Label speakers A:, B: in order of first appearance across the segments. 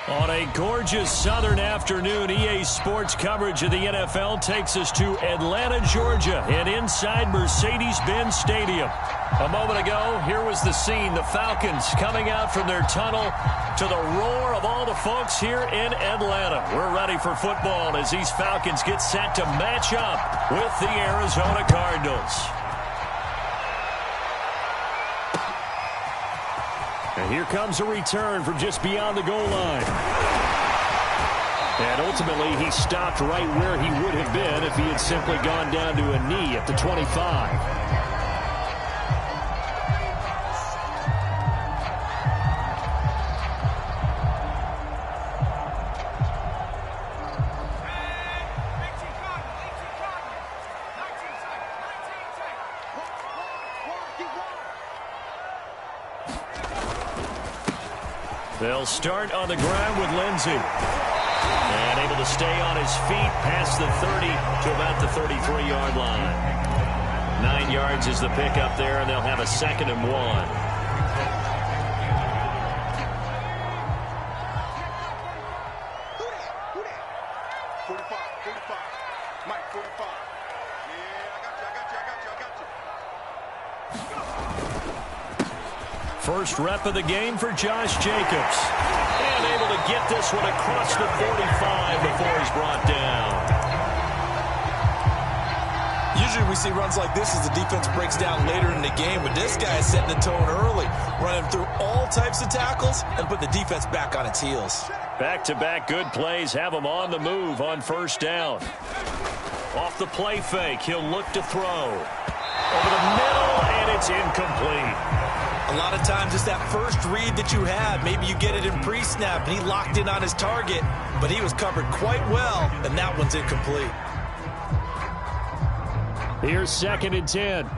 A: On a gorgeous southern afternoon, EA Sports coverage of the NFL takes us to Atlanta, Georgia, and inside Mercedes-Benz Stadium. A moment ago, here was the scene. The Falcons coming out from their tunnel to the roar of all the folks here in Atlanta. We're ready for football as these Falcons get set to match up with the Arizona Cardinals. And here comes a return from just beyond the goal line. And ultimately, he stopped right where he would have been if he had simply gone down to a knee at the 25. They'll start on the ground with Lindsey. And able to stay on his feet past the 30 to about the 33-yard line. 9 yards is the pickup there, and they'll have a 2nd and 1. First rep of the game for Josh Jacobs. And able to get this one across the 45 before he's brought down.
B: Usually we see runs like this as the defense breaks down later in the game, but this guy is setting the tone early, running through all types of tackles and put the defense back on its heels.
A: Back-to-back good plays have him on the move on first down. Off the play fake, he'll look to throw. Over the middle, and it's incomplete.
B: A lot of times it's that first read that you have. Maybe you get it in pre-snap, and he locked in on his target, but he was covered quite well, and that one's incomplete.
A: Here's 2nd and 10.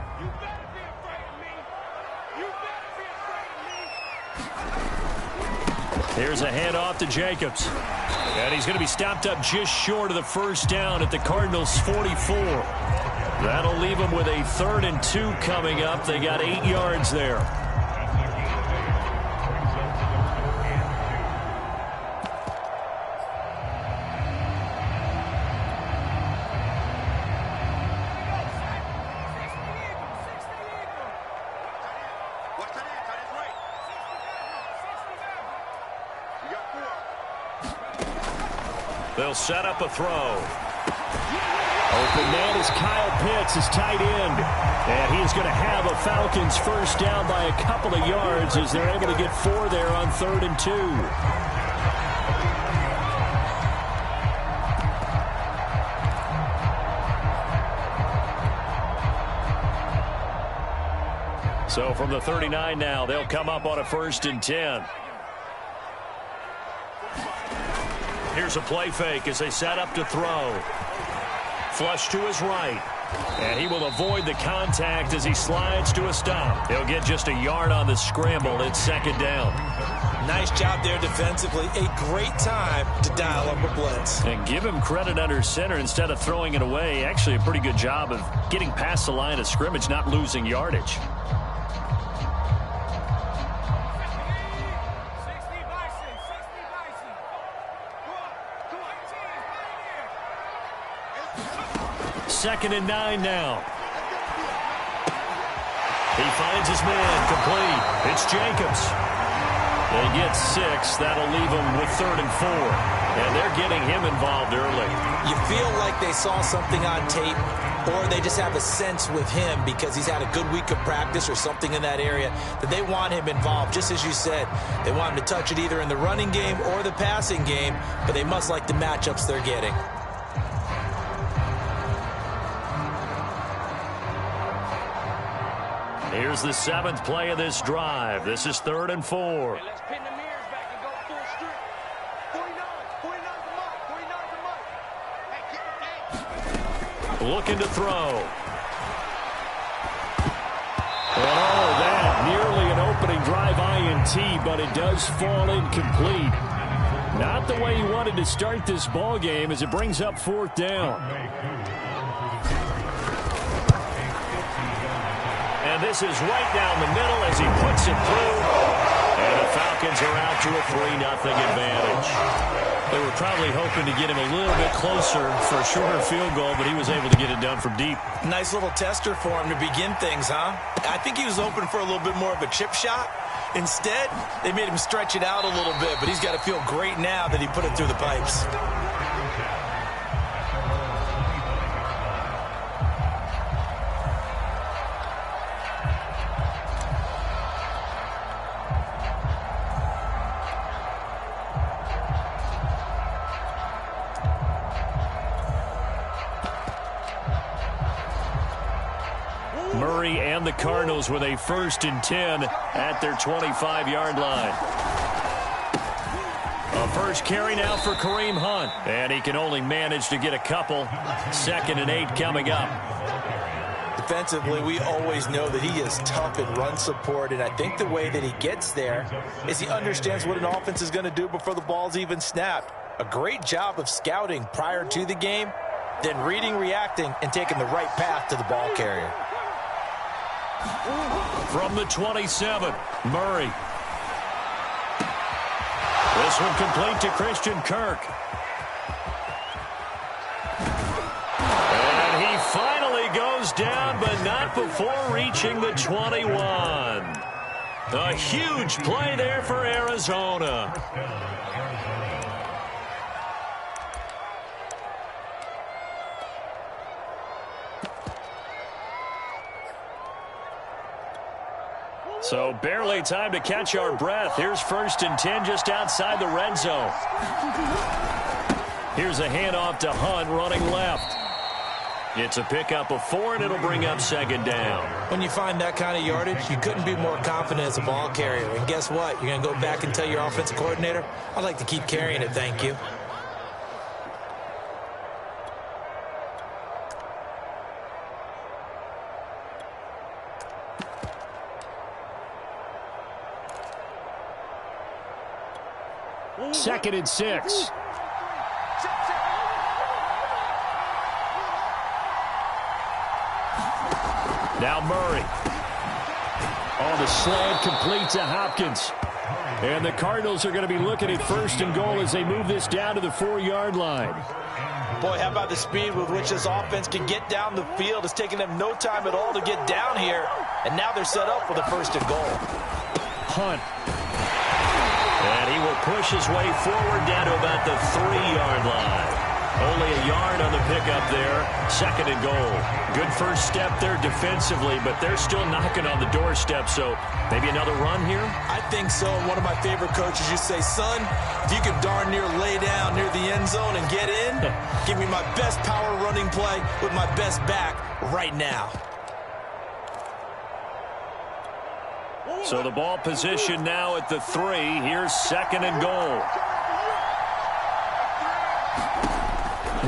A: Here's a handoff to Jacobs. And he's going to be stopped up just short of the first down at the Cardinals' 44. That'll leave them with a 3rd and 2 coming up. They got 8 yards there. They'll set up a throw. Open man is Kyle Pitts, his tight end. And he is going to have a Falcons first down by a couple of yards as they're able to get 4 there on 3rd and 2. So from the 39 now, they'll come up on a 1st and 10. Here's a play fake as they set up to throw. Flush to his right. And he will avoid the contact as he slides to a stop. He'll get just a yard on the scramble. It's 2nd down.
B: Nice job there defensively. A great time to dial up a blitz.
A: And give him credit under center instead of throwing it away. Actually a pretty good job of getting past the line of scrimmage, not losing yardage. Second and 9 now. He finds his man complete. It's Jacobs. They get 6. That'll leave him with 3rd and 4. And they're getting him involved early.
B: You feel like they saw something on tape, or they just have a sense with him because he's had a good week of practice or something in that area that they want him involved. Just as you said, they want him to touch it either in the running game or the passing game, but they must like the matchups they're getting.
A: Here's the 7th play of this drive. This is 3rd and 4.
C: Let's pin the mirrors back and go full strip. 49's the mark. 49's the mark.
A: Looking to throw. Oh, that nearly an opening drive INT, but it does fall incomplete. Not the way he wanted to start this ball game as it brings up 4th down. And this is right down the middle as he puts it through. And the Falcons are out to a 3-0 advantage. They were probably hoping to get him a little bit closer for a shorter field goal, but he was able to get it done from deep.
B: Nice little tester for him to begin things, huh? I think he was hoping for a little bit more of a chip shot. Instead, they made him stretch it out a little bit, but he's got to feel great now that he put it through the pipes.
A: Murray and the Cardinals with a 1st and 10 at their 25-yard line. A first carry now for Kareem Hunt, and he can only manage to get a couple. 2nd and 8 coming up.
B: Defensively, we always know that he is tough in run support, and I think the way that he gets there is he understands what an offense is going to do before the ball's even snapped. A great job of scouting prior to the game, then reading, reacting, and taking the right path to the ball carrier.
A: From the 27, Murray. This one complete to Christian Kirk. And he finally goes down, but not before reaching the 21. A huge play there for Arizona. So barely time to catch our breath. Here's 1st and 10 just outside the red zone. Here's a handoff to Hunt running left. It's a pickup of 4, and it'll bring up 2nd down.
B: When you find that kind of yardage, you couldn't be more confident as a ball carrier. And guess what? You're going to go back and tell your offensive coordinator, I'd like to keep carrying it, thank you.
A: Second and 6. Now Murray. On the slant, complete to Hopkins. And the Cardinals are going to be looking at 1st and goal as they move this down to the 4-yard line.
B: Boy, how about the speed with which this offense can get down the field? It's taking them no time at all to get down here. And now they're set up for the 1st and goal.
A: Hunt. And he will push his way forward down to about the 3-yard line. Only a yard on the pickup there. 2nd and goal. Good first step there defensively, but they're still knocking on the doorstep, so maybe another run here?
B: I think so. One of my favorite coaches used to say, son, if you could darn near lay down near the end zone and get in, give me my best power running play with my best back right now.
A: So the ball position now at the 3. Here's 2nd and goal.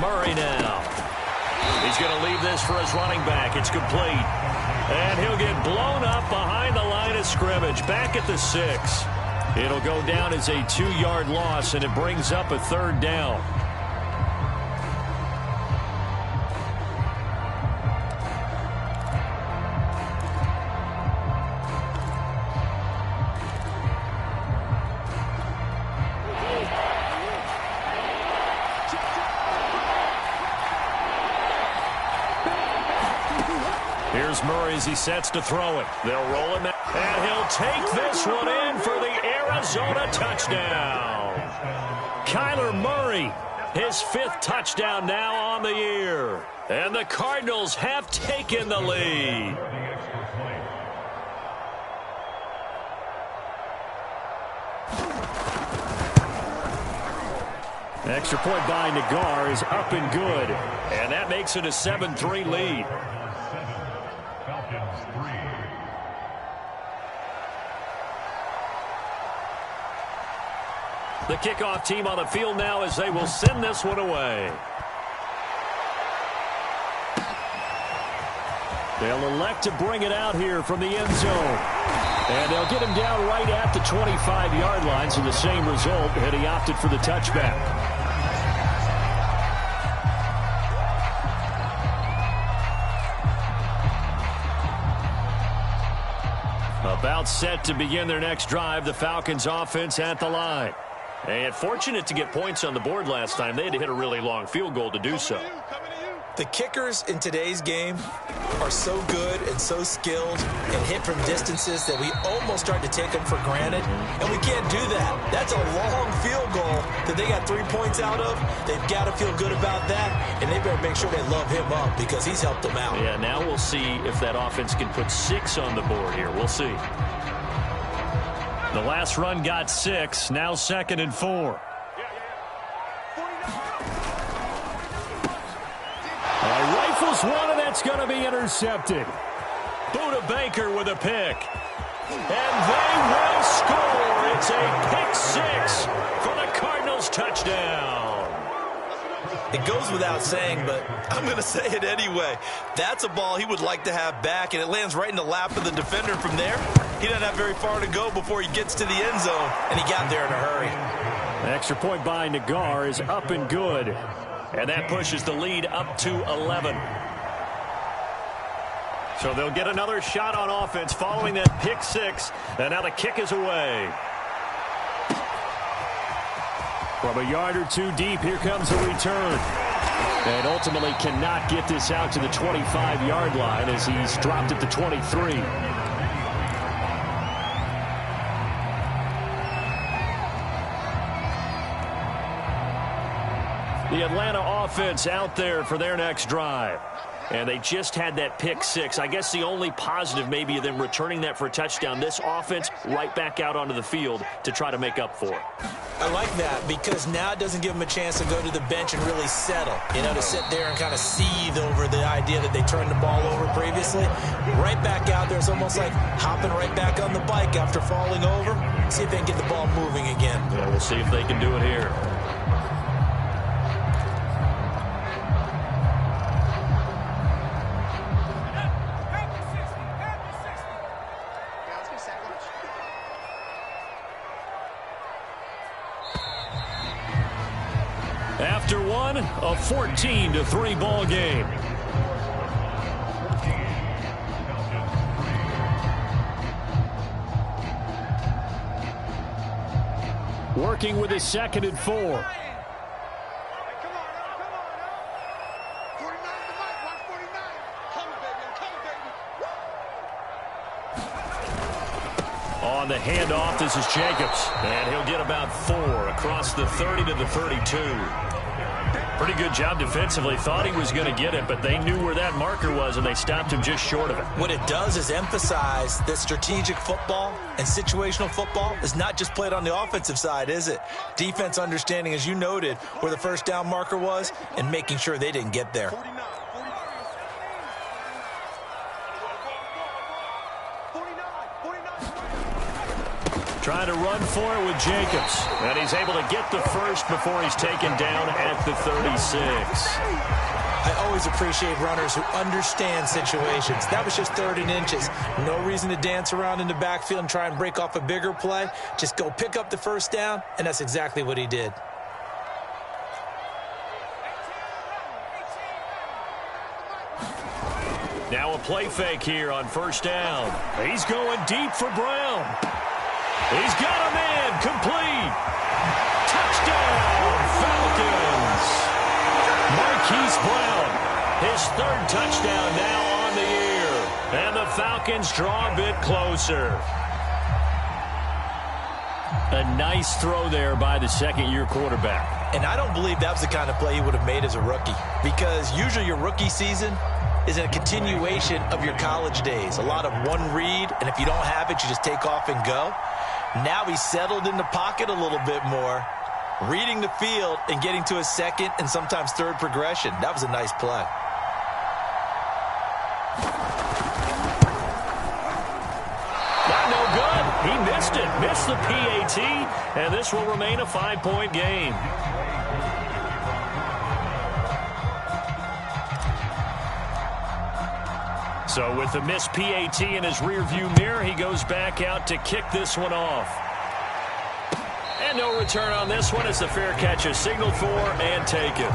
A: Murray now. He's going to leave this for his running back. It's complete. And he'll get blown up behind the line of scrimmage. Back at the 6. It'll go down as a 2-yard loss, and it brings up a 3rd down. Here's Murray as he sets to throw it. They'll roll him out, and he'll take this one in for the Arizona touchdown. Kyler Murray, his 5th touchdown now on the year. And the Cardinals have taken the lead. Extra point by Nagar is up and good. And that makes it a 7-3 lead.
C: Falcons 3.
A: The kickoff team on the field now as they will send this one away. They'll elect to bring it out here from the end zone. And they'll get him down right at the 25-yard line, so the same result, and he opted for the touchback. About set to begin their next drive, the Falcons offense at the line. And fortunate to get points on the board last time. They had to hit a really long field goal to do so.
B: The kickers in today's game are so good and so skilled and hit from distances that we almost start to take them for granted. And we can't do that. That's a long field goal that they got 3 points out of. They've got to feel good about that, and they better make sure they love him up because he's helped them out.
A: Yeah, now we'll see if that offense can put 6 on the board here. We'll see. The last run got 6. Now 2nd and 4. Rifles one, and that's going to be intercepted. Buda Baker with a pick. And they will score. It's a pick 6 for the Cardinals touchdown.
B: It goes without saying, but I'm going to say it anyway. That's a ball he would like to have back, and it lands right in the lap of the defender from there. He doesn't have very far to go before he gets to the end zone, and he got there in a hurry.
A: The extra point by Nagar is up and good. And that pushes the lead up to 11. So they'll get another shot on offense following that pick 6. And now the kick is away. From a yard or 2 deep, here comes a return. And ultimately cannot get this out to the 25-yard line as he's dropped at the 23. The Atlanta offense out there for their next drive. And they just had that pick 6. I guess the only positive maybe of them returning that for a touchdown. This offense right back out onto the field to try to make up for it.
B: I like that because now it doesn't give them a chance to go to the bench and really settle. You know, to sit there and kind of seethe over the idea that they turned the ball over previously. Right back out there. It's almost like hopping right back on the bike after falling over. See if they can get the ball moving again.
A: Yeah, we'll see if they can do it here. After one, a 14-3 ball game. Working with his 2nd and 4. On the handoff, this is Jacobs. And he'll get about 4 across the 30 to the 32. Pretty good job defensively. Thought he was going to get it, but they knew where that marker was, and they stopped him just short of it.
B: What it does is emphasize that strategic football and situational football is not just played on the offensive side, is it? Defense understanding, as you noted, where the first down marker was and making sure they didn't get there.
A: Trying to run for it with Jacobs. And he's able to get the first before he's taken down at the 36.
B: I always appreciate runners who understand situations. That was just 3rd and inches. No reason to dance around in the backfield and try and break off a bigger play. Just go pick up the first down, and that's exactly what he did.
A: Now a play fake here on first down. He's going deep for Brown. He's got a man, complete. Touchdown, Falcons. Marquise Brown, his 3rd touchdown now on the year. And the Falcons draw a bit closer. A nice throw there by the 2nd-year quarterback.
B: And I don't believe that was the kind of play he would have made as a rookie, because usually your rookie season is a continuation of your college days. A lot of one read, and if you don't have it, you just take off and go. Now he's settled in the pocket a little bit more, reading the field and getting to his 2nd and sometimes 3rd progression. That was a nice play.
A: Not no good. He missed it. Missed the PAT, and this will remain a 5-point game. So with the missed PAT in his rearview mirror, he goes back out to kick this one off. And no return on this one as the fair catch is signaled for and taken.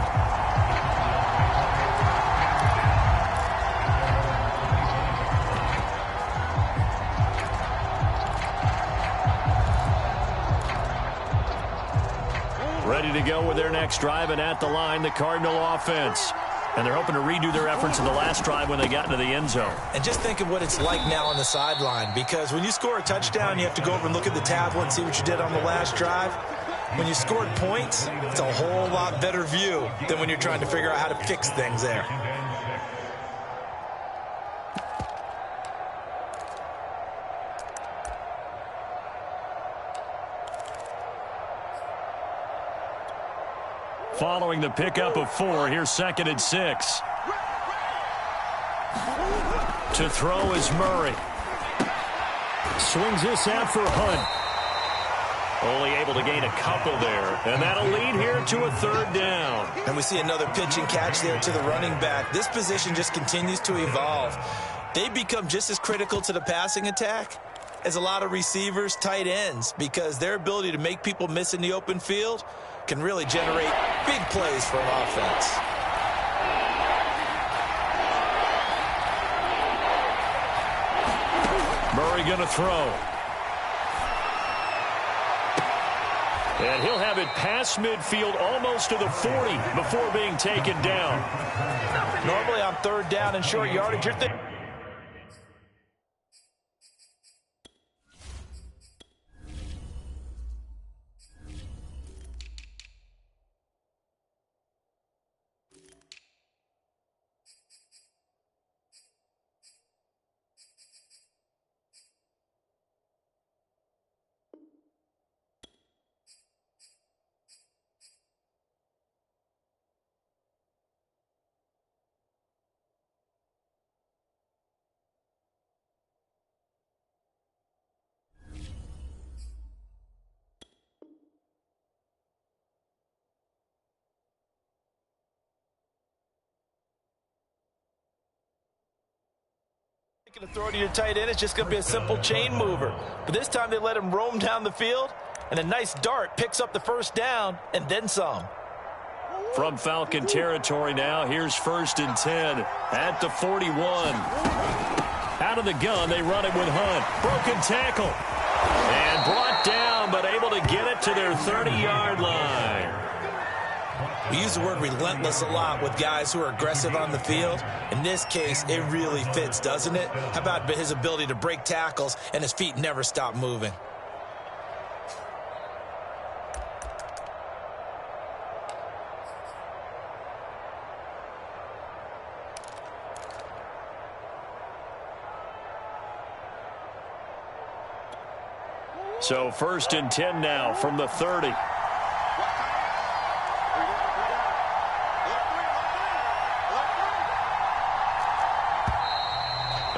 A: Ready to go with their next drive, and at the line, the Cardinal offense. And they're hoping to redo their efforts in the last drive when they got into the end zone.
B: And just think of what it's like now on the sideline, because when you score a touchdown, you have to go over and look at the tablet and see what you did on the last drive. When you scored points, it's a whole lot better view than when you're trying to figure out how to fix things there.
A: Following the pickup of 4, here's 2nd and 6. To throw is Murray. Swings this out for Hunt. Only able to gain a couple there. And that'll lead here to a 3rd down.
B: And we see another pitch and catch there to the running back. This position just continues to evolve. They become just as critical to the passing attack as a lot of receivers, tight ends, because their ability to make people miss in the open field can really generate big plays for an offense.
A: Murray going to throw. And he'll have it past midfield almost to the 40 before being taken down.
B: Normally on 3rd down and short yardage, you're thinking. To throw to your tight end, it's just going to be a simple chain mover. But this time they let him roam down the field, and a nice dart picks up the 1st down and then some.
A: From Falcon territory now, here's 1st and 10 at the 41. Out of the gun, they run it with Hunt. Broken tackle. And brought down, but able to get it to their 30-yard line.
B: We use the word relentless a lot with guys who are aggressive on the field. In this case, it really fits, doesn't it? How about his ability to break tackles and his feet never stop moving?
A: So 1st and 10 now from the 30.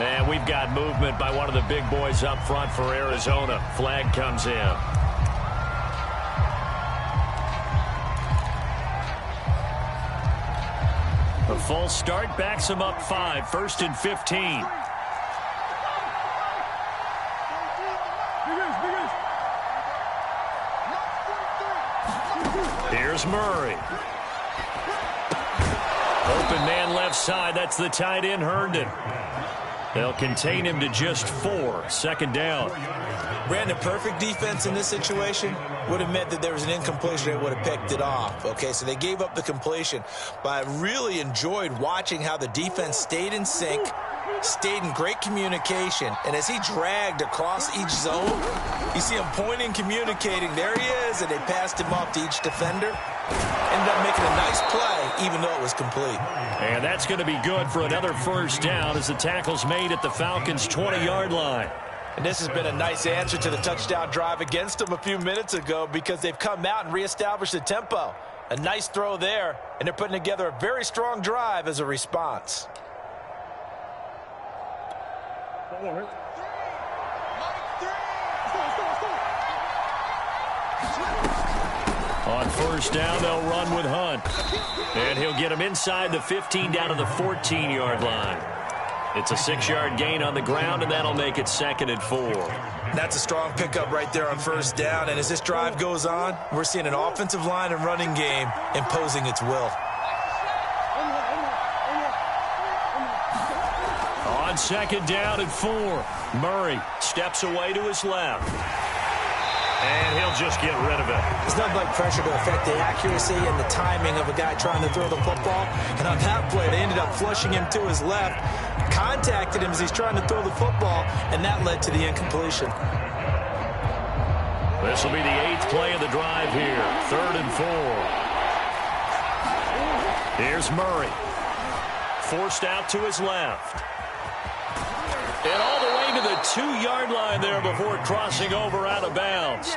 A: And we've got movement by one of the big boys up front for Arizona. Flag comes in. A false start backs him up 5. 1st and 15. Here's Murray. Open man left side. That's the tight end, Herndon. They'll contain him to just 4. 2nd down.
B: Brandon, perfect defense in this situation would have meant that there was an incompletion and would have picked it off. Okay, so they gave up the completion. But I really enjoyed watching how the defense stayed in sync, stayed in great communication. And as he dragged across each zone, you see him pointing, communicating. There he is, and they passed him off to each defender. Ended up making a nice play, even though it was complete.
A: And that's going to be good for another 1st down as the tackle's made at the Falcons' 20-yard line.
B: And this has been a nice answer to the touchdown drive against them a few minutes ago, because they've come out and reestablished the tempo. A nice throw there, and they're putting together a very strong drive as a response.
A: On 1st down, they'll run with Hunt. And he'll get him inside the 15 down to the 14-yard line. It's a 6-yard gain on the ground, and that'll make it 2nd and 4.
B: That's a strong pickup right there on 1st down. And as this drive goes on, we're seeing an offensive line and running game imposing its will.
A: On 2nd down and 4, Murray steps away to his left. And he'll just get rid of it.
B: There's nothing like pressure to affect the accuracy and the timing of a guy trying to throw the football. And on that play, they ended up flushing him to his left, contacted him as he's trying to throw the football, and that led to the incompletion.
A: This will be the 8th play of the drive here. 3rd and 4. Here's Murray. Forced out to his left. And all the way to the 2-yard line there before crossing over out of bounds.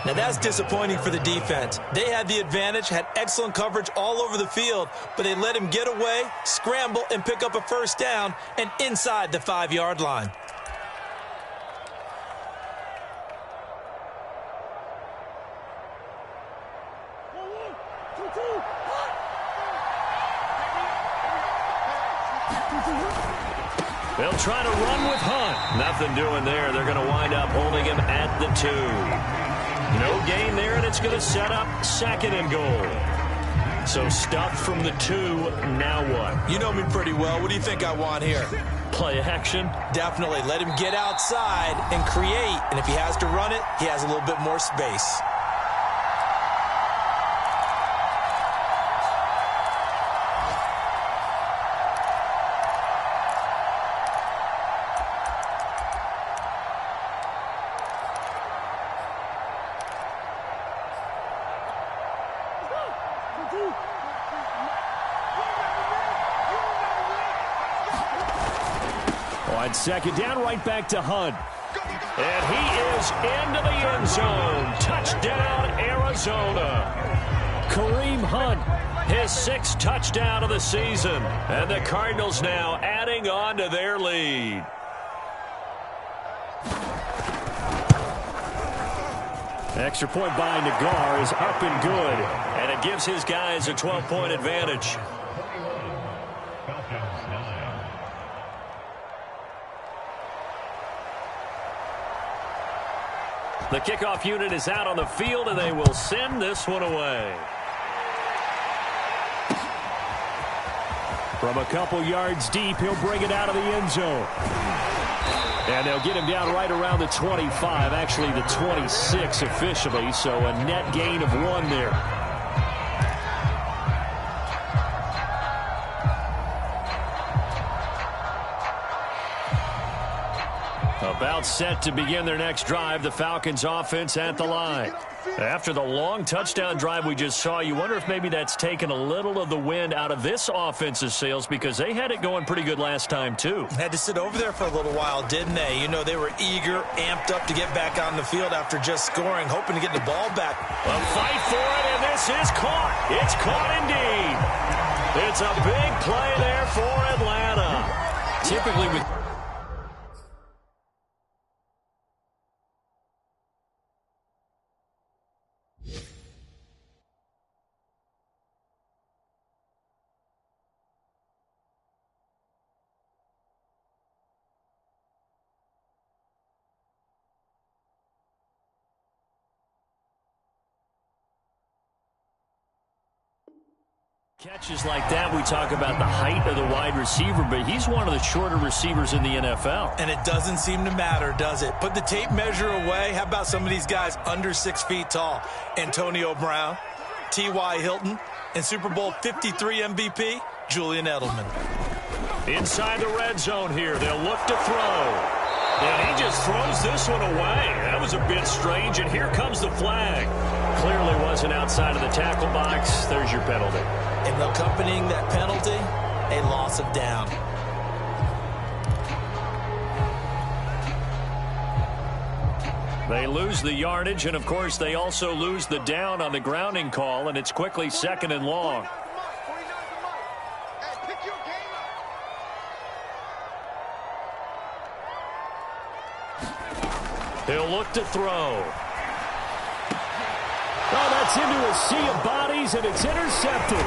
B: Now that's disappointing for the defense. They had the advantage, had excellent coverage all over the field, but they let him get away, scramble, and pick up a first down and inside the 5-yard line.
A: They'll try to run with Hunt. Nothing doing there. They're going to wind up holding him at the 2. No gain there, and it's going to set up 2nd and goal. So stuffed from the 2. Now what?
B: You know me pretty well. What do you think I want here?
A: Play action?
B: Definitely. Let him get outside and create. And if he has to run it, he has a little bit more space.
A: On 2nd down, right back to Hunt. And he is into the end zone. Touchdown, Arizona. Kareem Hunt, his 6th touchdown of the season. And the Cardinals now adding on to their lead. Extra point by Nagar is up and good. And it gives his guys a 12-point advantage. The kickoff unit is out on the field, and they will send this one away. From a couple yards deep, he'll bring it out of the end zone. And they'll get him down right around the 25, actually the 26 officially, so a net gain of 1 there. About set to begin their next drive, the Falcons offense at the line. After the long touchdown drive we just saw, you wonder if maybe that's taken a little of the wind out of this offense's sails, because they had it going pretty good last time too.
B: Had to sit over there for a little while, didn't they? You know, they were eager, amped up to get back on the field after just scoring, hoping to get the ball back.
A: A fight for it, and this is caught. It's caught indeed. It's a big play there for Atlanta. Typically with catches like that, we talk about the height of the wide receiver, but he's one of the shorter receivers in the NFL.
B: And it doesn't seem to matter, does it? Put the tape measure away. How about some of these guys under 6 feet tall? Antonio Brown, T.Y. Hilton, and Super Bowl 53 MVP, Julian Edelman.
A: Inside the red zone here, they'll look to throw. And he just throws this one away. That was a bit strange, and here comes the flag. Clearly wasn't outside of the tackle box. There's your penalty.
B: And accompanying that penalty, a loss of down.
A: They lose the yardage, and of course they also lose the down on the grounding call, and it's quickly 2nd and long. He'll look to throw. Oh, that's into a sea of bodies, and it's intercepted.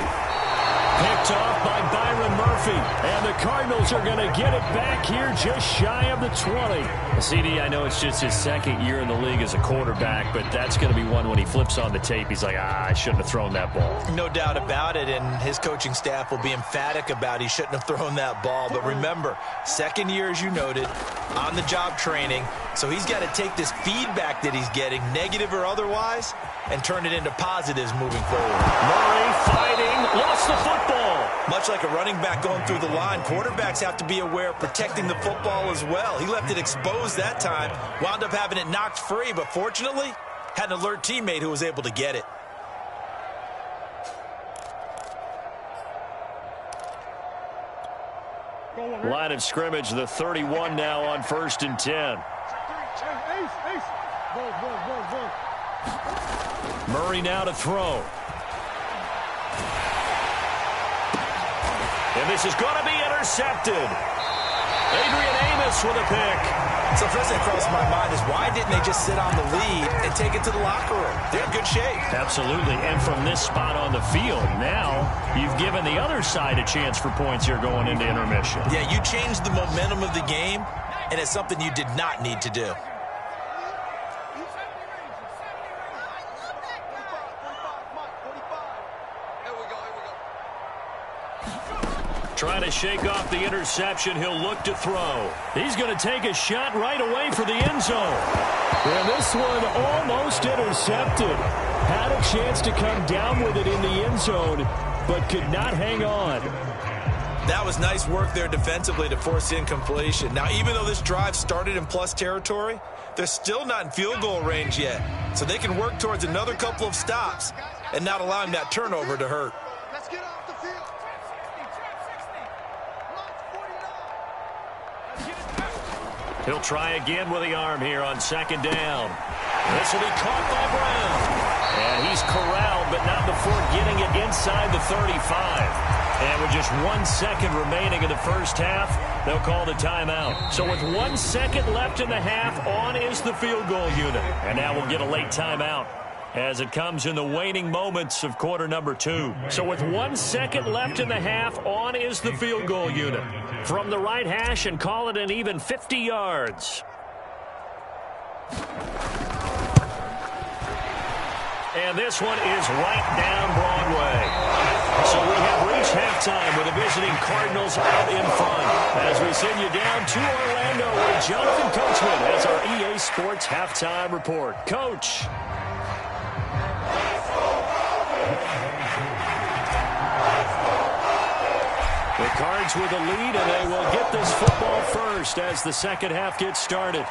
A: Picked off by Byron Murphy. And the Cardinals are going to get it back here just shy of the 20. CD, I know it's just his second year in the league as a quarterback, but that's going to be one when he flips on the tape. He's like, I shouldn't have thrown that ball.
B: No doubt about it, and his coaching staff will be emphatic about he shouldn't have thrown that ball. But remember, second year, as you noted, on-the-job training, so he's got to take this feedback that he's getting, negative or otherwise, and turn it into positives moving forward.
A: Murray fighting, lost the football.
B: Much like a running back going through the line, quarterbacks have to be aware of protecting the football as well. He left it exposed that time, wound up having it knocked free, but fortunately, had an alert teammate who was able to get it.
A: Line of scrimmage, the 31 now on 1st and 10. Murray now to throw. And this is going to be intercepted. Adrian Amos with a pick.
B: So first thing that crossed my mind is why didn't they just sit on the lead and take it to the locker room? They're in good shape.
A: Absolutely. And from this spot on the field, now you've given the other side a chance for points here going into intermission.
B: Yeah, you changed the momentum of the game, and it's something you did not need to do.
A: Trying to shake off the interception. He'll look to throw. He's going to take a shot right away for the end zone. And this one almost intercepted. Had a chance to come down with it in the end zone, but could not hang on.
B: That was nice work there defensively to force incompletion. Now, even though this drive started in plus territory, they're still not in field goal range yet. So they can work towards another couple of stops and not allowing that turnover to hurt.
C: Let's get off the field.
A: He'll try again with the arm here on 2nd down. This will be caught by Brown. And he's corralled, but not before getting it inside the 35. And with just 1 second remaining in the first half, they'll call the timeout. So with 1 second left in the half, on is the field goal unit. And now we'll get a late timeout as it comes in the waning moments of quarter number 2. So with 1 second left in the half, on is the field goal unit. From the right hash and call it an even 50 yards. And this one is right down Broadway. So we have reached halftime with the visiting Cardinals out in front. As we send you down to Orlando with Jonathan Coachman as our EA Sports halftime report. Coach. The Cards with the lead, and they will get this football first as the second half gets started.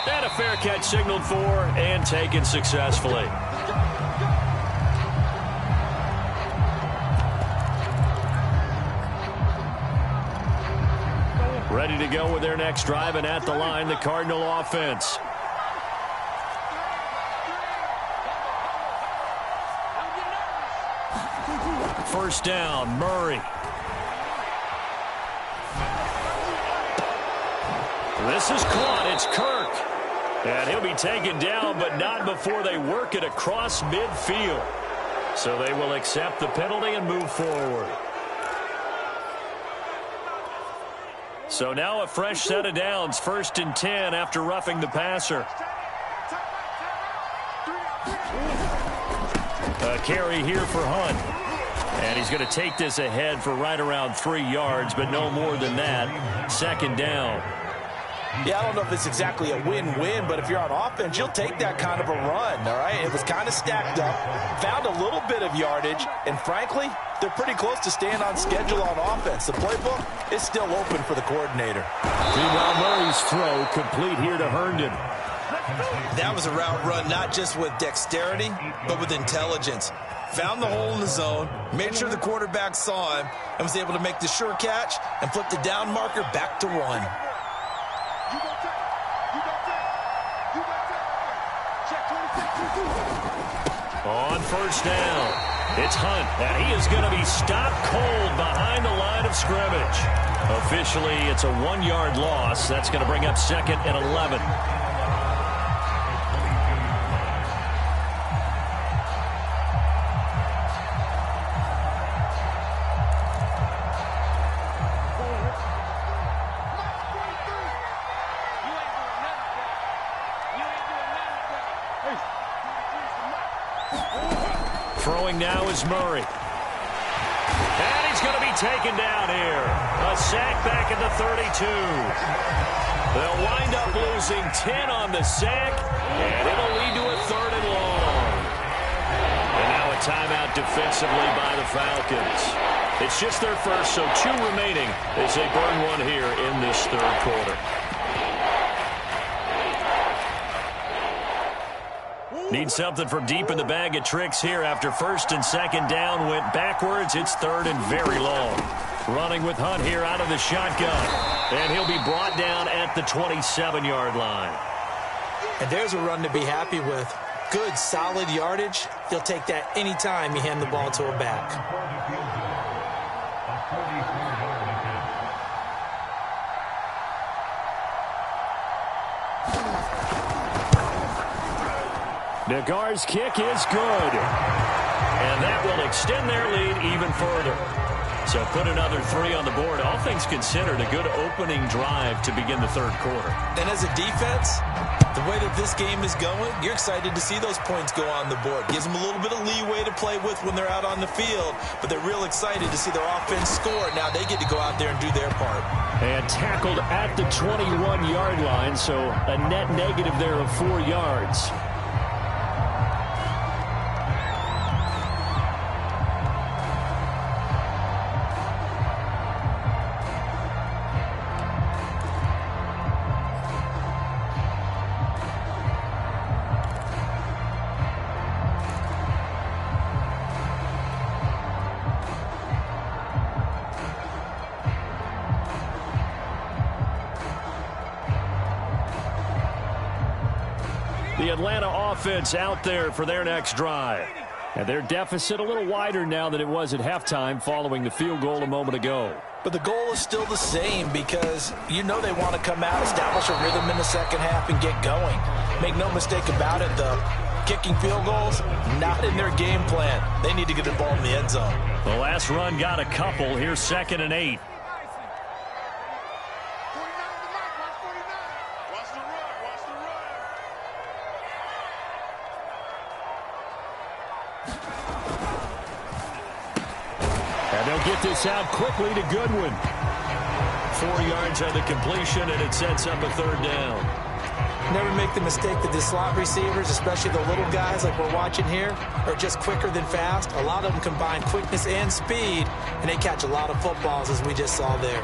A: And a fair catch signaled for and taken successfully. Ready to go with their next drive, and at the line, the Cardinal offense. First down, Murray. This is caught. It's Kirk. And he'll be taken down, but not before they work it across midfield. So they will accept the penalty and move forward. So now a fresh set of downs. 1st and 10 after roughing the passer. A carry here for Hunt. And he's going to take this ahead for right around 3 yards, but no more than that. 2nd down.
B: Yeah, I don't know if it's exactly a win-win, but if you're on offense, you'll take that kind of a run, all right? It was kind of stacked up, found a little bit of yardage, and frankly, they're pretty close to staying on schedule on offense. The playbook is still open for the coordinator.
A: Meanwhile, Murray's throw complete here to Herndon.
B: That was a route run not just with dexterity, but with intelligence. Found the hole in the zone, made sure the quarterback saw him, and was able to make the sure catch and flip the down marker back to 1.
A: On 1st down, it's Hunt, and he is going to be stopped cold behind the line of scrimmage. Officially, it's a 1-yard loss. That's going to bring up 2nd and 11. Throwing now is Murray. And he's going to be taken down here. A sack back at the 32. They'll wind up losing 10 on the sack, and it'll lead to a 3rd and long. And now a timeout defensively by the Falcons. It's just their first, so 2 remaining as they burn one here in this 3rd quarter. Need something from deep in the bag of tricks here after 1st and 2nd down went backwards. It's 3rd and very long. Running with Hunt here out of the shotgun. And he'll be brought down at the 27-yard line.
B: And there's a run to be happy with. Good, solid yardage. He'll take that anytime you hand the ball to a back.
A: Nagar's kick is good. And that will extend their lead even further. So put another 3 on the board. All things considered, a good opening drive to begin the 3rd quarter.
B: And as a defense, the way that this game is going, you're excited to see those points go on the board. Gives them a little bit of leeway to play with when they're out on the field. But they're real excited to see their offense score. Now they get to go out there and do their part.
A: And tackled at the 21-yard line, so a net negative there of 4 yards. The Atlanta offense out there for their next drive. And their deficit a little wider now than it was at halftime following the field goal a moment ago.
B: But the goal is still the same because you know they want to come out, establish a rhythm in the 2nd half, and get going. Make no mistake about it, though. Kicking field goals, not in their game plan. They need to get the ball in the end zone.
A: The last run got a couple. Here's 2nd and 8. They'll get this out quickly to Goodwin. 4 yards on the completion, and it sets up a 3rd down.
B: Never make the mistake that the slot receivers, especially the little guys like we're watching here, are just quicker than fast. A lot of them combine quickness and speed, and they catch a lot of footballs, as we just saw there.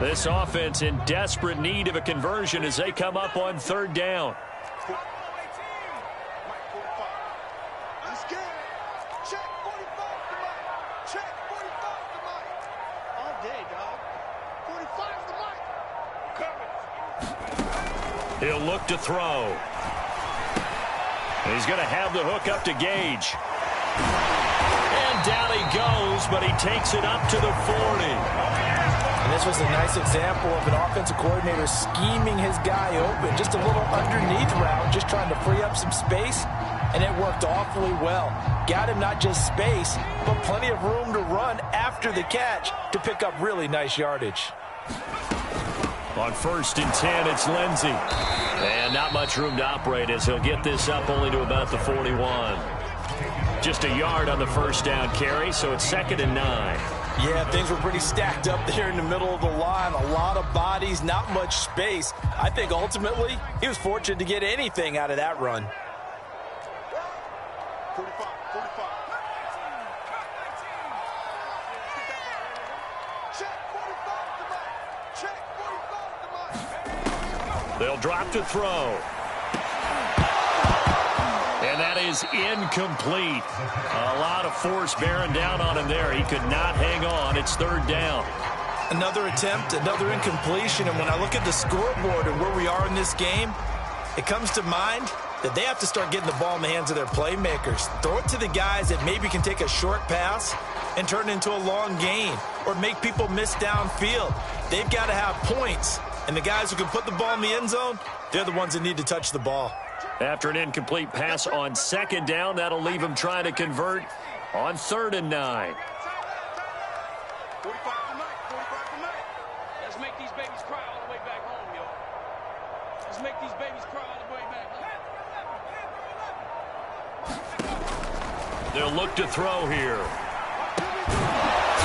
A: This offense in desperate need of a conversion as they come up on 3rd down.
C: Let's get it. Check 45 to Mike. Check 45 to Mike. All day, dog. 45 to Mike. Cover.
A: He'll look to throw. And he's going to have the hook up to Gage. And down he goes, but he takes it up to the 40.
B: And this was a nice example of an offensive coordinator scheming his guy open. Just a little underneath route, just trying to free up some space. And it worked awfully well. Got him not just space, but plenty of room to run after the catch to pick up really nice yardage.
A: On 1st and 10, it's Lindsey. And not much room to operate as he'll get this up only to about the 41. Just a yard on the 1st down carry, so it's 2nd and 9.
B: Yeah, things were pretty stacked up there in the middle of the line. A lot of bodies, not much space. I think ultimately he was fortunate to get anything out of that run.
C: 45. Check 45 to Mike. Check 45 to Mike.
A: They'll drop to throw. And that is incomplete. A lot of force bearing down on him there. He could not hang on. It's 3rd down.
B: Another attempt, another incompletion. And when I look at the scoreboard and where we are in this game, it comes to mind that they have to start getting the ball in the hands of their playmakers. Throw it to the guys that maybe can take a short pass and turn it into a long gain or make people miss downfield. They've got to have points. And the guys who can put the ball in the end zone, they're the ones that need to touch the ball.
A: After an incomplete pass on 2nd down, that'll leave him trying to convert on 3rd and 9.
C: 45 tonight. 45 tonight.
D: Let's make these babies cry all the way back home, yo. Let's make these babies cry all the way back home.
A: They'll look to throw here.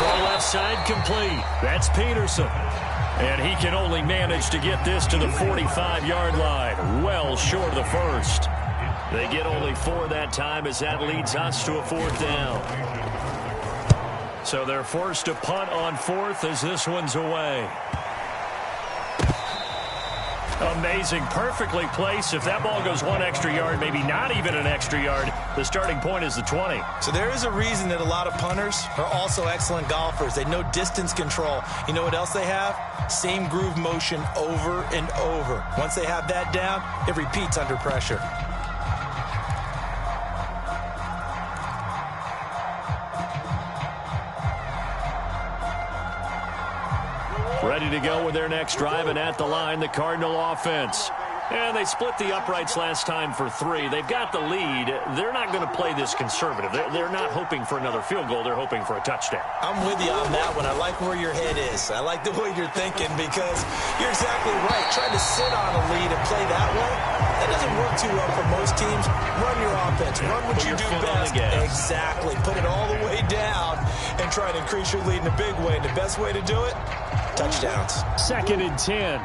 A: Throw left side complete. That's Peterson. And he can only manage to get this to the 45-yard line. Well short of the first. They get only 4 that time as that leads us to a 4th down. So they're forced to punt on 4th as this one's away. Amazing. Perfectly placed. If that ball goes 1 extra yard, maybe not even an extra yard, the starting point is the 20.
B: So there is a reason that a lot of punters are also excellent golfers. They know distance control. You know what else they have? Same groove motion over and over. Once they have that down, it repeats under pressure.
A: Ready to go with their next drive, and at the line, the Cardinal offense. And they split the uprights last time for 3. They've got the lead. They're not going to play this conservative. They're not hoping for another field goal. They're hoping for a touchdown.
B: I'm with you on that one. I like where your head is. I like the way you're thinking because you're exactly right. Trying to sit on a lead and play that way, that doesn't work too well for most teams. Run your offense. Run what you do best. Exactly. Put it all the way down and try to increase your lead in a big way. And the best way to do it? Touchdowns.
A: 2nd and 10.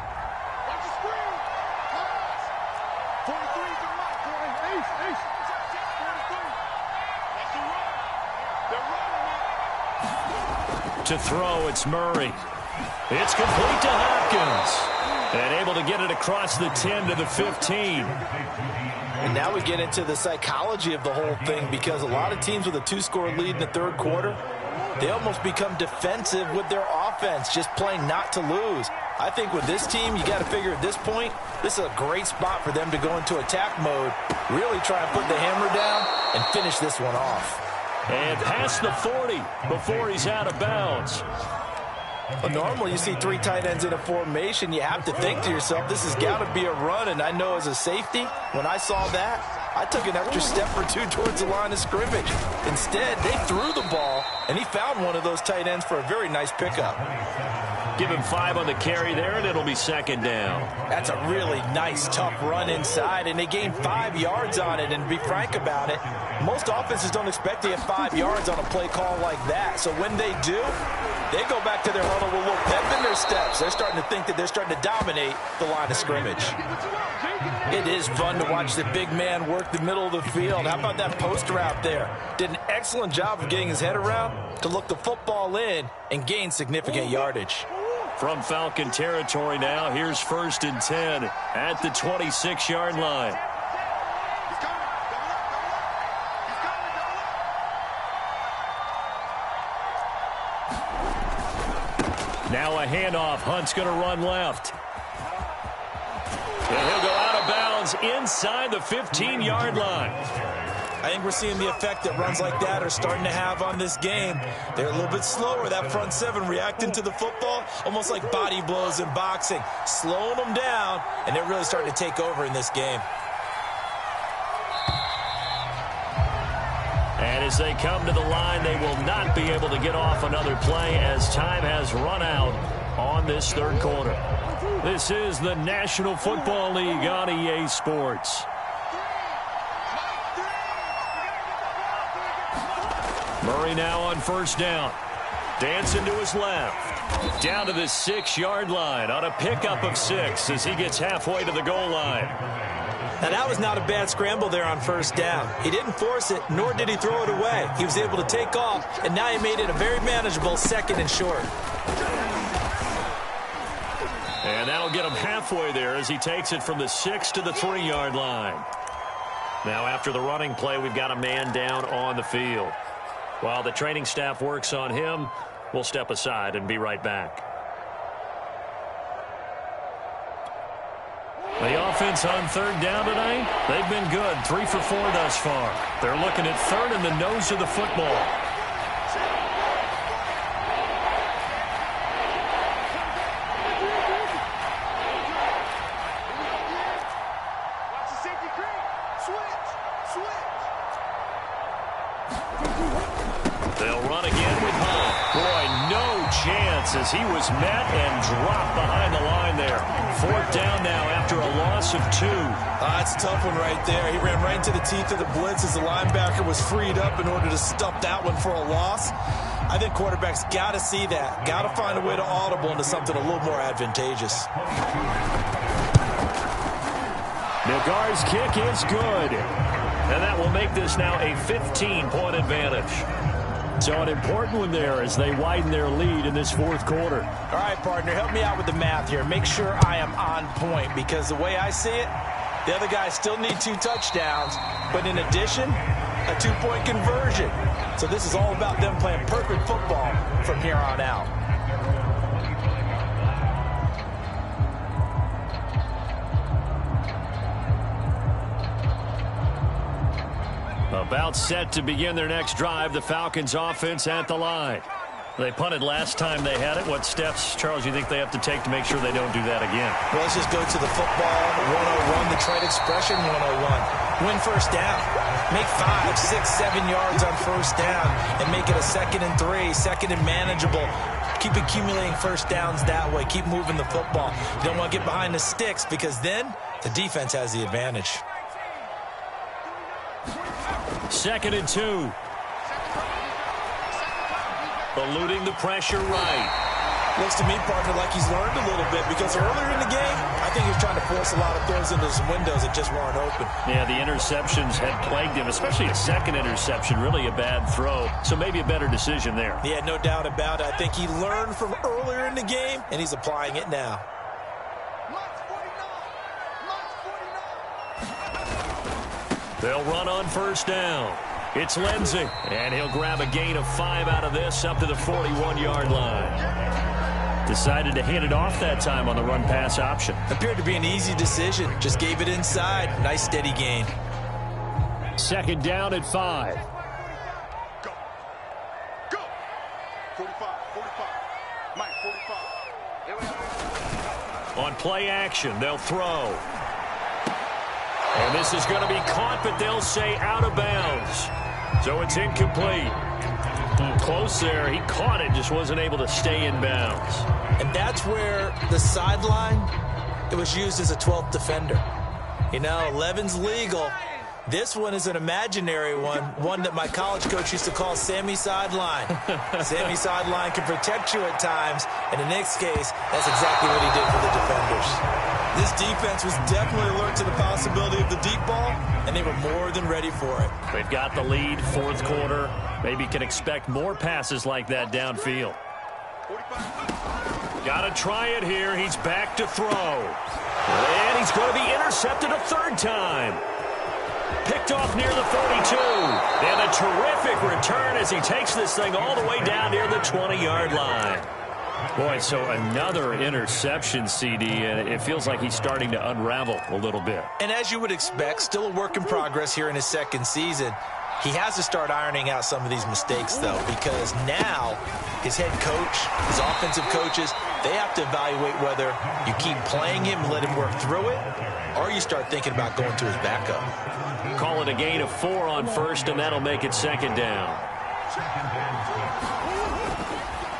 A: To throw, it's Murray. It's complete to Hopkins. And able to get it across the 10 to the 15.
B: And now we get into the psychology of the whole thing because a lot of teams with a 2-score lead in the 3rd quarter, they almost become defensive with their offense, just playing not to lose. I think with this team, you got to figure at this point, this is a great spot for them to go into attack mode, really try and put the hammer down and finish this one off.
A: And past the 40 before he's out of bounds.
B: Well, normally you see 3 tight ends in a formation. You have to think to yourself, this has got to be a run. And I know as a safety, when I saw that, I took an extra step or 2 towards the line of scrimmage. Instead, they threw the ball, and he found one of those tight ends for a very nice pickup.
A: Give him 5 on the carry there, and it'll be 2nd down.
B: That's a really nice, tough run inside, and they gained 5 yards on it. And to be frank about it, most offenses don't expect to get 5 yards on a play call like that. So when they do, they go back to their huddle with a little pep in their steps. They're starting to think that they're starting to dominate the line of scrimmage. It is fun to watch the big man work the middle of the field. How about that post route there? Did an excellent job of getting his head around to look the football in and gain significant yardage.
A: From Falcon territory now, here's 1st and 10 at the 26-yard line. Now a handoff. Hunt's going to run left. And he'll go out of bounds inside the 15-yard line.
B: I think we're seeing the effect that runs like that are starting to have on this game. They're a little bit slower, that front 7 reacting to the football, almost like body blows in boxing, slowing them down, and they're really starting to take over in this game.
A: And as they come to the line, they will not be able to get off another play as time has run out on this 3rd quarter. This is the National Football League on EA Sports. Murray now on 1st down. Dancing to his left. Down to the 6-yard line on a pickup of 6 as he gets halfway to the goal line.
B: Now, that was not a bad scramble there on 1st down. He didn't force it, nor did he throw it away. He was able to take off, and now he made it a very manageable 2nd and short.
A: And that'll get him halfway there as he takes it from the 6 to the 3-yard line. Now, after the running play, we've got a man down on the field. While the training staff works on him, we'll step aside and be right back. The offense on 3rd down tonight, they've been good. 3 for 4 thus far. They're looking at 3rd and the nose of the football. defense as he was met and dropped behind the line there. 4th down now after a loss of 2.
B: That's a tough one right there. He ran right into the teeth of the blitz as the linebacker was freed up in order to stop that one for a loss. I think quarterbacks got to see that. Got to find a way to audible into something a little more advantageous.
A: Nagar's kick is good. And that will make this now a 15-point advantage. So an important one there as they widen their lead in this 4th quarter.
B: All right, partner, help me out with the math here. Make sure I am on point because the way I see it, the other guys still need 2 touchdowns, but in addition, a 2-point conversion. So this is all about them playing perfect football from here on out.
A: About set to begin their next drive, the Falcons offense at the line. They punted last time they had it. What steps, Charles, you think they have to take to make sure they don't do that again?
B: Well, let's just go to the football 101, the trade expression 101. Win first down. Make 5, 6, 7 yards on first down and make it a 2nd and 3, 2nd and manageable. Keep accumulating first downs that way. Keep moving the football. You don't want to get behind the sticks because then the defense has the advantage.
A: 2nd and 2. Eluding the pressure right.
B: Looks to me, partner, like he's learned a little bit because earlier in the game, I think he was trying to force a lot of throws into some windows that just weren't open.
A: Yeah, the interceptions had plagued him, especially a 2nd interception, really a bad throw. So maybe a better decision there.
B: Yeah, no doubt about it. I think he learned from earlier in the game, and he's applying it now.
A: They'll run on first down. It's Lindsey, and he'll grab a gain of 5 out of this up to the 41-yard line. Decided to hand it off that time on the run-pass option.
B: Appeared to be an easy decision. Just gave it inside. Nice, steady gain.
A: 2nd down at 5.
C: Go. Go. 45. Mike, 45. Here we go.
A: On play action, they'll throw. And this is going to be caught, but they'll say out of bounds. So it's incomplete. Close there. He caught it, just wasn't able to stay in bounds.
B: And that's where the sideline, it was used as a 12th defender. You know, 11's legal. This one is an imaginary one that my college coach used to call Sammy Sideline. Sammy Sideline can protect you at times, and in Nick's case, that's exactly what he did for the defenders. This defense was definitely alert to the possibility of the deep ball, and they were more than ready for it.
A: They've got the lead, 4th quarter. Maybe can expect more passes like that downfield. Got to try it here. He's back to throw. And he's going to be intercepted a 3rd time. Picked off near the 42. And a terrific return as he takes this thing all the way down near the 20-yard line. Boy, so another interception, CD, and it feels like he's starting to unravel a little bit.
B: And as you would expect, still a work in progress here in his 2nd season. He has to start ironing out some of these mistakes, though, because now his head coach, his offensive coaches, they have to evaluate whether you keep playing him and let him work through it, or you start thinking about going to his backup.
A: Call it a gain of 4 on first, and that'll make it 2nd down.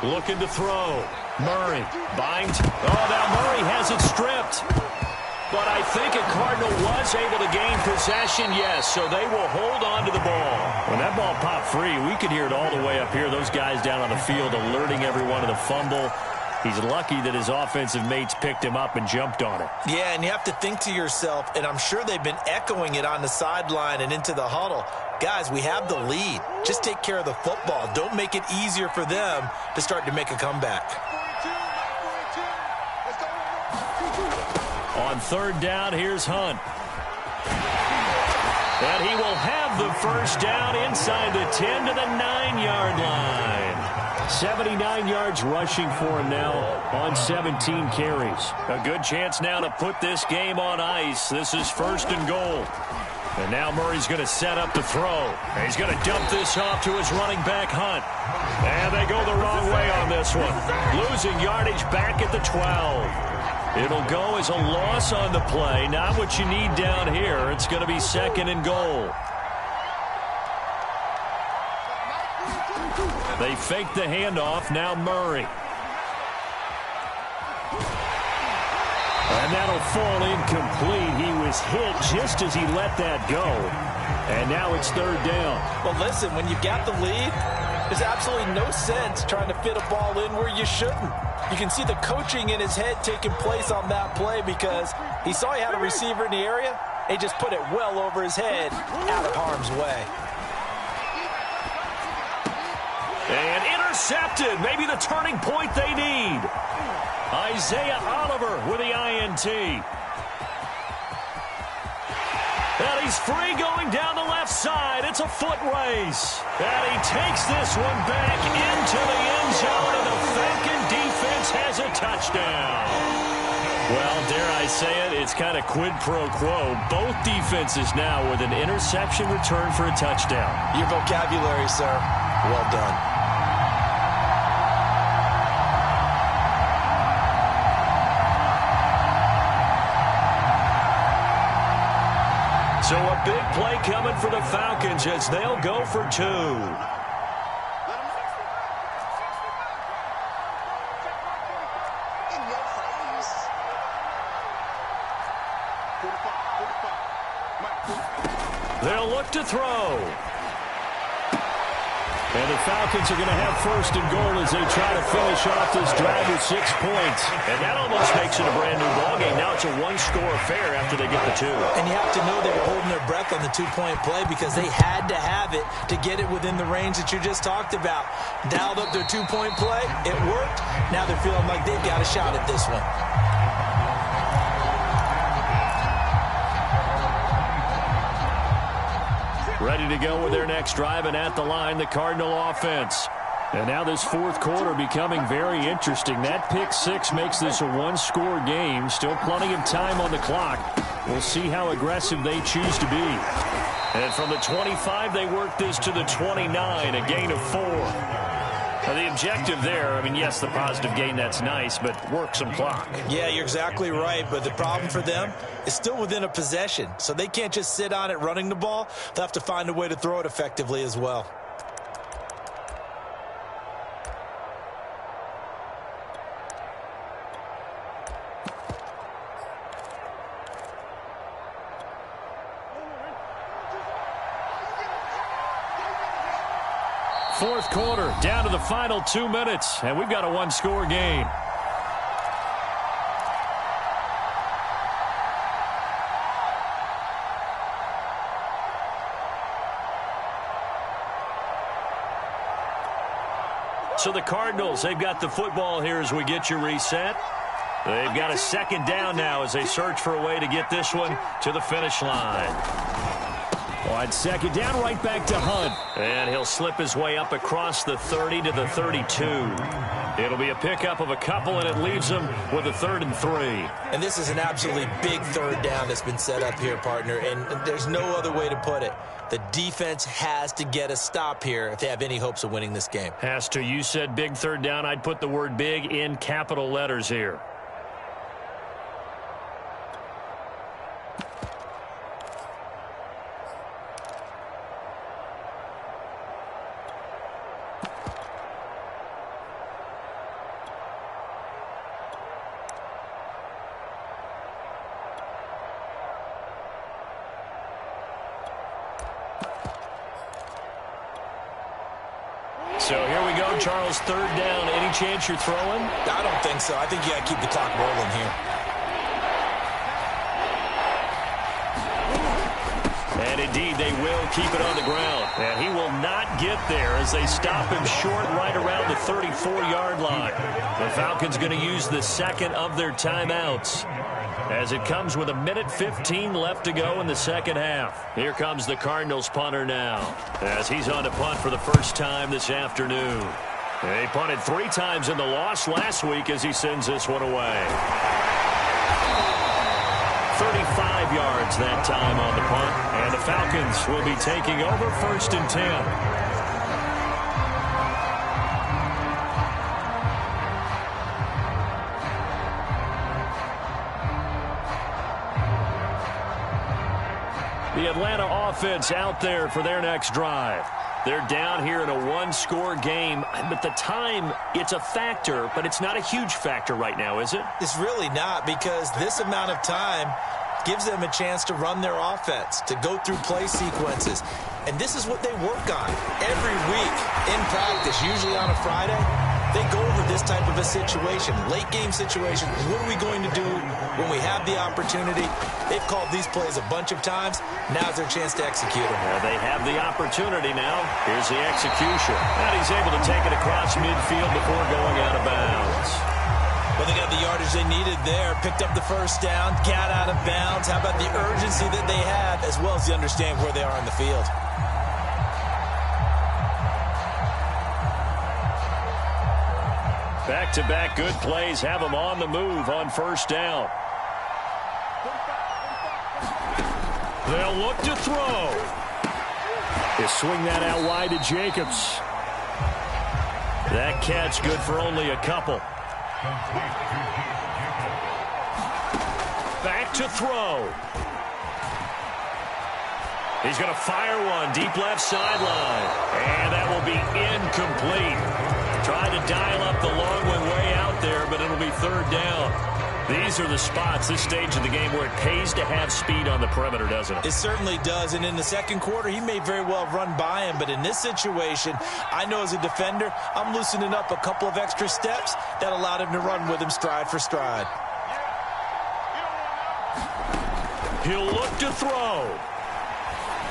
A: Looking to throw. Murray binds. Oh, now Murray has it stripped. But I think a Cardinal was able to gain possession, yes, so they will hold on to the ball. When that ball popped free, we could hear it all the way up here. Those guys down on the field alerting everyone to the fumble. He's lucky that his offensive mates picked him up and jumped on it. Yeah, and you have to think to yourself, and I'm sure they've been echoing it on the sideline and into the huddle. Guys, we have the lead. Just take care of the football. Don't make it easier for them to start to make a comeback. On 3rd down, here's Hunt. And he will have the first down inside the 10 to the 9-yard line. 79 yards rushing for him now on 17 carries. A good chance now to put this game on ice. This is 1st and goal. And now Murray's going to set up to throw. And he's going to dump this off to his running back, Hunt. And they go the wrong way on this one. Losing yardage back at the 12. It'll go as a loss on the play. Not what you need down here. It's going to be 2nd and goal. They fake the handoff. Now Murray. fall incomplete. He was hit just as he let that go. And now it's third down.
B: Well, listen, when you've got the lead, there's absolutely no sense trying to fit a ball in where you shouldn't. You can see the coaching in his head taking place on that play because he saw he had a receiver in the area. He just put it well over his head, out of harm's way.
A: And intercepted. Maybe the turning point they need. Isaiah Oliver with the INT. And he's free going down the left side. It's a foot race. And he takes this one back into the end zone, and the Falcon defense has a touchdown. Well, dare I say it, it's kind of quid pro quo. Both defenses now with an interception return for a touchdown.
B: Your vocabulary, sir. Well done.
A: So a big play coming for the Falcons as they'll go for two. They'll look to throw. And the Falcons are going to have first and goal as they try to finish off this drive with 6 points. And that almost makes it a brand-new ballgame. Now it's a one-score affair after they get the two.
B: And you have to know they were holding their breath on the two-point play because they had to have it to get it within the range that you just talked about. Dialed up their two-point play. It worked. Now they're feeling like they've got a shot at this one.
A: Ready to go with their next drive, and at the line, the Cardinal offense. And now this fourth quarter becoming very interesting. That pick six makes this a one-score game. Still plenty of time on the clock. We'll see how aggressive they choose to be. And from the 25, they work this to the 29, a gain of 4. Now the objective there, I mean, yes, the positive gain, that's nice, but work some clock.
B: Yeah, you're exactly right, but the problem for them is still within a possession, so they can't just sit on it running the ball. They'll have to find a way to throw it effectively as well.
A: Fourth quarter, down to the final 2 minutes, and we've got a one-score game. So the Cardinals, they've got the football here as we get you reset. They've got a second down now as they search for a way to get this one to the finish line. Wide second down, right back to Hunt. And he'll slip his way up across the 30 to the 32. It'll be a pickup of a couple, and it leaves him with a 3rd and 3.
B: And this is an absolutely big third down that's been set up here, partner, and there's no other way to put it. The defense has to get a stop here if they have any hopes of winning this game.
A: Has to. You said big third down. I'd put the word big in capital letters here. So here we go, Charles, third down. Any chance you're throwing?
B: I don't think so. I think you got to keep the clock rolling here.
A: And indeed, they will keep it on the ground. And he will not get there as they stop him short right around the 34-yard line. The Falcons going to use the second of their timeouts as it comes with 1:15 left to go in the second half. Here comes the Cardinals punter now as he's on to punt for the first time this afternoon. They punted 3 times in the loss last week as he sends this one away. 35 yards that time on the punt, and the Falcons will be taking over 1st and 10. The Atlanta offense out there for their next drive. They're down here in a one-score game. But the time, it's a factor, but it's not a huge factor right now, is it?
B: It's really not, because this amount of time gives them a chance to run their offense, to go through play sequences. And this is what they work on every week in practice, usually on a Friday. They go over this type of a situation, late game situation. What are we going to do when we have the opportunity? They've called these plays a bunch of times. Now's their chance to execute them.
A: Well, they have the opportunity now. Here's the execution. And he's able to take it across midfield before going out of bounds.
B: Well, they got the yardage they needed there. Picked up the first down, got out of bounds. How about the urgency that they have, as well as the understanding where they are in the field?
A: Back-to-back good plays have them on the move on first down. They'll look to throw. They swing that out wide to Jacobs. That catch good for only a couple. Back to throw. He's going to fire one deep left sideline. And that will be incomplete. Trying to dial up the long one way out there, but it'll be third down. These are the spots, this stage of the game, where it pays to have speed on the perimeter, doesn't it?
B: It certainly does, and in the second quarter, he may very well run by him, but in this situation, I know as a defender, I'm loosening up a couple of extra steps that allowed him to run with him stride for stride.
A: He'll look to throw.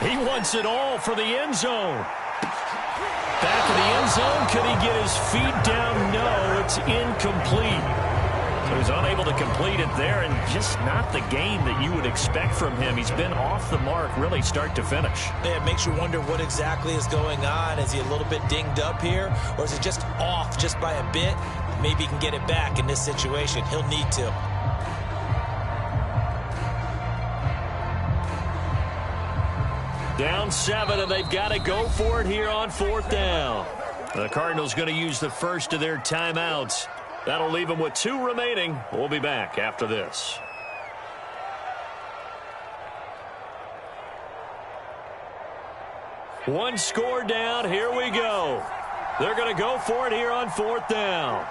A: He wants it all for the end zone. Back of the end zone. Could he get his feet down? No, it's incomplete. So he's unable to complete it there, and just not the game that you would expect from him. He's been off the mark, really, start to finish.
B: Yeah, it makes you wonder what exactly is going on. Is he a little bit dinged up here, or is it just off just by a bit? Maybe he can get it back in this situation. He'll need to.
A: Down 7, and they've got to go for it here on fourth down. The Cardinals going to use the first of their timeouts. That'll leave them with 2 remaining. We'll be back after this. One score down. Here we go. They're going to go for it here on fourth down.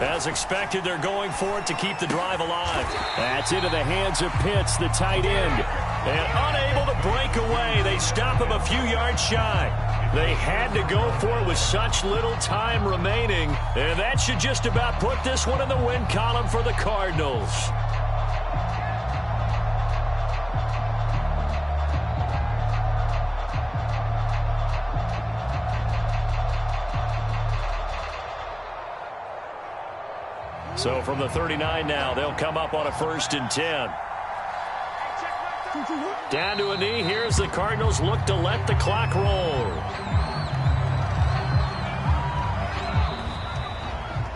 A: As expected, they're going for it to keep the drive alive. That's into the hands of Pitts, the tight end. And unable to break away. They stop him a few yards shy. They had to go for it with such little time remaining. And that should just about put this one in the win column for the Cardinals. So from the 39 now, they'll come up on a 1st and 10. Down to a knee. Here's the Cardinals look to let the clock roll.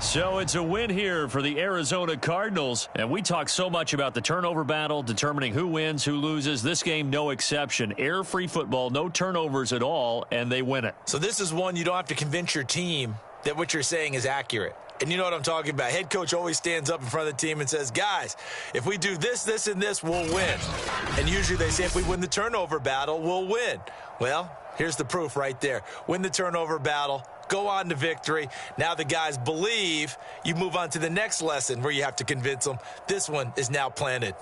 A: So it's a win here for the Arizona Cardinals. And we talk so much about the turnover battle, determining who wins, who loses. This game, no exception. Air-free football, no turnovers at all, and they win it.
B: So this is one you don't have to convince your team that what you're saying is accurate. And you know what I'm talking about. Head coach always stands up in front of the team and says, guys, if we do this, this, and this, we'll win. And usually they say if we win the turnover battle, we'll win. Well, here's the proof right there. Win the turnover battle, go on to victory. Now the guys believe. You move on to the next lesson where you have to convince them. This one is now planted.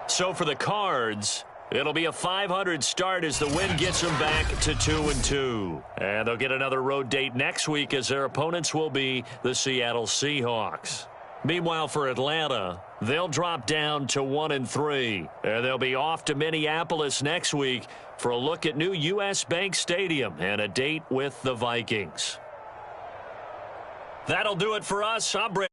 A: So for the Cards, it'll be a .500 start as the win gets them back to 2-2. And they'll get another road date next week as their opponents will be the Seattle Seahawks. Meanwhile, for Atlanta, they'll drop down to 1-3. And they'll be off to Minneapolis next week for a look at new U.S. Bank Stadium and a date with the Vikings. That'll do it for us. I'm Brandon.